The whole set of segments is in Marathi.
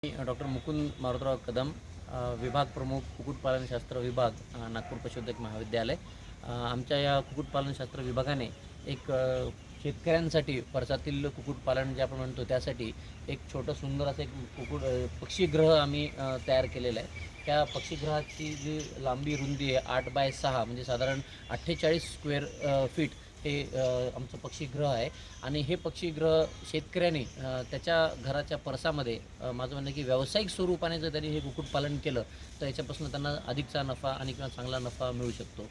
मी डॉक्टर मुकुंद मारुतराव कदम, विभाग प्रमुख कुक्कुटपालनशास्त्र विभाग, नागपूर पशुवैद्यक महाविद्यालय। आमच्या या कुक्कुटपालनशास्त्र विभागाने एक शेतकऱ्यांसाठी परसातील कुक्कुटपालन जे आपण म्हणतो त्यासाठी एक छोटं सुंदर असं एक पक्षीगृह आम्ही तयार केलेलं आहे। त्या पक्षीगृहाची जी लांबी रुंदी आहे 8 बाय 6 म्हणजे साधारण 48 स्क्वेअर फीट हे आमचं पक्षीगृह आहे। आणि हे पक्षीगृह शेतकऱ्यांनी त्याच्या घराच्या परसामध्ये माझं म्हणणं की व्यावसायिक स्वरूपाने जर त्यांनी हे कुक्कुटपालन केलं तर याच्यापासून त्यांना अधिकचा नफा आणि किंवा चांगला नफा मिळू शकतो।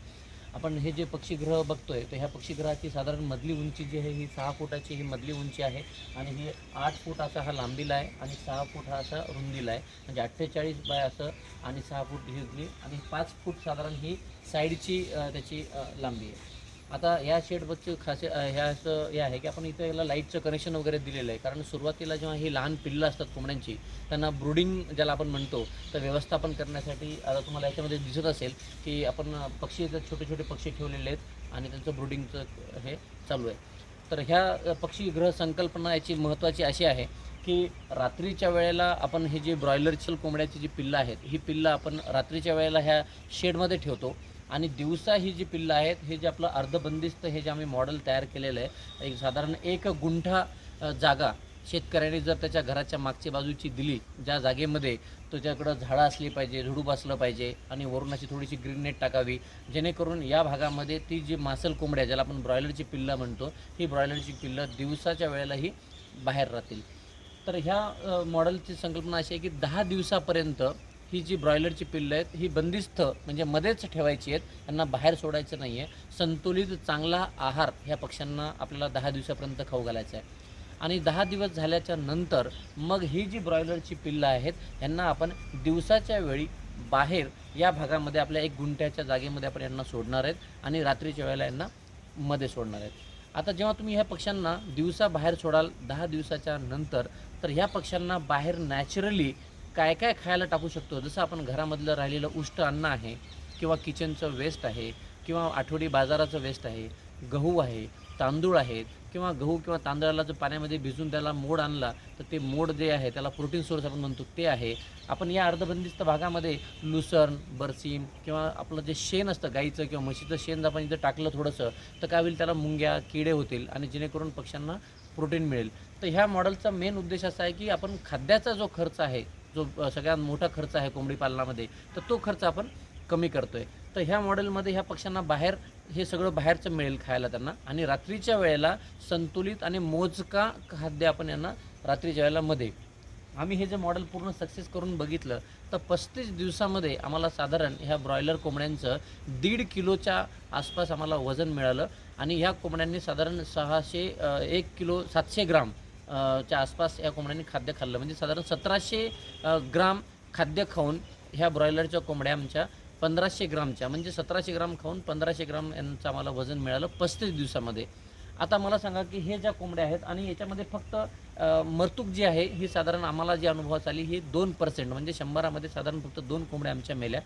आपण हे जे पक्षीगृह बघतोय तर ह्या पक्षीगृहाची साधारण मधली उंची जी आहे ही 6 फुटाची ही मधली उंची आहे आणि ही 8 फूट असा हा लांबीला आहे आणि 6 फूट हा असा रुंदीला आहे, म्हणजे 48 बाय असं आणि 6 फूट ही रुंदी आणि 5 फूट साधारण ही साईडची त्याची लांबी आहे। आता या शेडवरची ह्या असं हे आहे की आपण इथं याला लाईटचं कनेक्शन वगैरे दिलेलं आहे, कारण सुरुवातीला जेव्हा ही लहान पिल्लं असतात कोंबड्यांची त्यांना ब्रूडिंग ज्याला आपण म्हणतो तर व्यवस्थापन करण्यासाठी आता तुम्हाला याच्यामध्ये दिसत असेल की आपण छोटे छोटे पक्षी ठेवलेले आहेत आणि त्यांचं ब्रूडिंगचं हे चालू आहे। तर ह्या पक्षीगृह संकल्पना याची महत्त्वाची अशी आहे की रात्रीच्या वेळेला आपण हे जे ब्रॉयलरची कोंबड्याची जी पिल्लं आहेत ही पिल्लं आपण रात्रीच्या वेळेला ह्या शेडमध्ये ठेवतो आणि दिवसा ही जी पिल्लं आहेत हे जे आपलं अर्धबंदिस्त हे जे आम्ही मॉडेल तयार केलेलं आहे, एक साधारण 1 गुंठा जागा शेतकऱ्यांनी जर त्याच्या घराच्या मागच्या बाजूची दिली, ज्या जागेमध्ये त्याच्याकडं झाडं असली पाहिजे, झुडूप असलं पाहिजे आणि वरून अशी थोडीशी ग्रीन नेट टाकावी, जेणेकरून या भागामध्ये ती जी मासल कोंबड्या ज्याला आपण ब्रॉयलरची पिल्लं म्हणतो ही ब्रॉयलरची पिल्लं दिवसाच्या वेळेलाही बाहेर राहतील। तर ह्या मॉडेलची संकल्पना अशी आहे की 10 दिवसापर्यंत ही जी ब्रॉयलरची पिल्लं आहेत ही बंदिस्त म्हणजे मध्येच ठेवायची आहेत, त्यांना बाहेर सोडायचं नाही आहे। संतुलित चांगला आहार ह्या पक्ष्यांना आपल्याला 10 दिवसापर्यंत खाऊ घालायचा आहे आणि 10 दिवस झाल्याच्या नंतर मग ही जी ब्रॉयलरची पिल्लं आहेत ह्यांना आपण दिवसाच्या वेळी बाहेर या भागामध्ये आपल्या 1 गुंठ्याच्या जागेमध्ये आपण यांना सोडणार आहेत आणि रात्रीच्या वेळेला यांना मध्ये सोडणार आहेत। आता जेव्हा तुम्ही ह्या पक्ष्यांना दिवसा बाहेर सोडाल 10 दिवसाच्या नंतर, तर ह्या पक्ष्यांना बाहेर नॅचरली काय काय खायला टाकू शकतो, जसं आपण घरामधलं राहिलेलं उष्ट अन्न आहे किंवा किचनचं वेस्ट आहे किंवा आठवडी बाजाराचं वेस्ट आहे, गहू आहे, तांदूळ आहेत किंवा गहू किंवा तांदळाला जर पाण्यामध्ये भिजून त्याला मोड आणला तर ते मोड जे आहे त्याला प्रोटीन सोर्स आपण म्हणतो ते आहे। आपण या अर्धबंदिस्त भागामध्ये लुसर्न, बरसीम किंवा आपलं जे शेण असतं गाईचं किंवा म्हशीचं शेण आपण इथं टाकलं थोडंसं तर काय होईल, त्याला मुंग्या किडे होतील आणि जेणेकरून पक्ष्यांना प्रोटीन मिळेल। तर ह्या मॉडेलचा मेन उद्देश असा आहे की आपण खाद्याचा जो खर्च आहे, जो सगळ्यात मोठा खर्च आहे कोंबडी पालनामध्ये, तर तो खर्च आपण कमी करतो आहे। तर ह्या मॉडेलमध्ये ह्या पक्ष्यांना बाहेर हे सगळं बाहेरचं मिळेल खायला त्यांना आणि रात्रीच्या वेळेला संतुलित आणि मोजका खाद्य आपण यांना रात्रीच्या वेळेला मध्ये आम्ही हे जे मॉडेल पूर्ण सक्सेस करून बघितलं तर 35 दिवसामध्ये आम्हाला साधारण ह्या ब्रॉयलर कोंबड्यांचं 1.5 किलोच्या आसपास आम्हाला वजन मिळालं आणि ह्या कोंबड्यांनी साधारण 1 किलो 700 ग्राम च्या आसपास या कोंबड्यांनी खाद्य खाल्लं, म्हणजे साधारण 1700 ग्राम खाद्य खाऊन ह्या ब्रॉयलरच्या कोंबड्या आमच्या 1500 ग्रामच्या म्हणजे 1700 ग्राम खाऊन 1500 ग्राम यांचं आम्हाला वजन मिळालं 35 दिवसामध्ये। आता मला सांगा की हे ज्या कोंबड्या आहेत आणि याच्यामध्ये फक्त मरतूक जी आहे ही साधारण आम्हाला जी अनुभवास आली ही 2% म्हणजे 100मध्ये साधारण फक्त 2 कोंबड्या आमच्या मेल्या।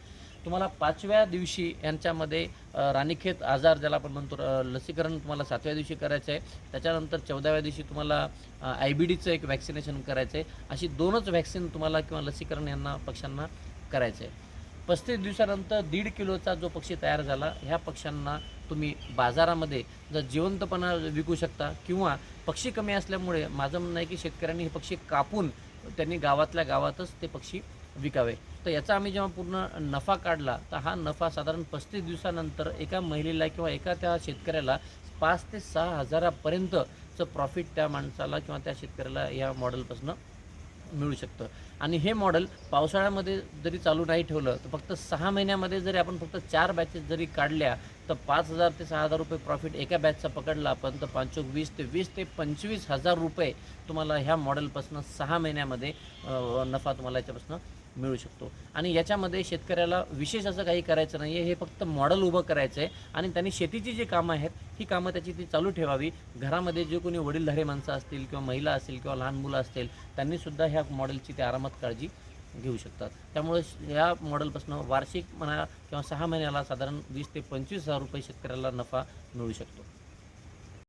तुम्हाला 5व्या दिवशी यांच्यामध्ये राणीखेत आजार ज्याला आपण म्हणतो लसीकरण तुम्हाला 7व्या दिवशी करायचं आहे, त्याच्यानंतर 14व्या दिवशी तुम्हाला IBDचं एक वॅक्सिनेशन करायचं आहे। अशी 2च वॅक्सिन तुम्हाला किंवा लसीकरण यांना पक्ष्यांना करायचं आहे। 35 दिवसानंतर 1.5 किलोचा जो पक्षी तयार झाला ह्या पक्ष्यांना तुम्ही बाजारामध्ये जर जिवंतपणा विकू शकता किंवा पक्षी कमी असल्यामुळे माझं म्हणणं आहे की शेतकऱ्यांनी हे पक्षी कापून त्यांनी गावातल्या गावातच ते पक्षी विकावे। तर याचा आम्ही जेव्हा पूर्ण नफा काढला तर हा नफा साधारण 35 दिवसानंतर एका महिलेला किंवा एका त्या शेतकऱ्याला 5 ते 6 हजारापर्यंतचं प्रॉफिट त्या माणसाला किंवा त्या शेतकऱ्याला या मॉडेलपासून मिळू शकतं। आणि हे मॉडेल पावसाळ्यामध्ये जरी चालू नाही ठेवलं तर फक्त 6 महिन्यामध्ये जरी आपण फक्त 4 बॅचेस जरी काढल्या तर 5,000 ते 6,000 रुपये प्रॉफिट एका बॅचचा पकडला आपण तर 5 चोक 20 ते 25,000 रुपये तुम्हाला ह्या मॉडेलपासून 6 महिन्यामध्ये नफा तुम्हाला याच्यापासून मिळू शकतो। आणि याच्यामध्ये शेतकऱ्याला विशेष असं काही करायचं नाही आहे, हे फक्त मॉडेल उभं करायचं आहे आणि त्यांनी शेतीची जी कामं आहेत ही कामं त्याची ती चालू ठेवावी। घरामध्ये जे कोणी वडीलधारी माणसं असतील किंवा महिला असतील किंवा लहान मुलं असतील त्यांनीसुद्धा ह्या मॉडेलची ते आरामात काळजी घेऊ शकतात। त्यामुळे या मॉडेलपासून वार्षिक म्हणा किंवा 6 महिन्याला साधारण 20 ते 25,000 रुपये शेतकऱ्याला नफा मिळू शकतो।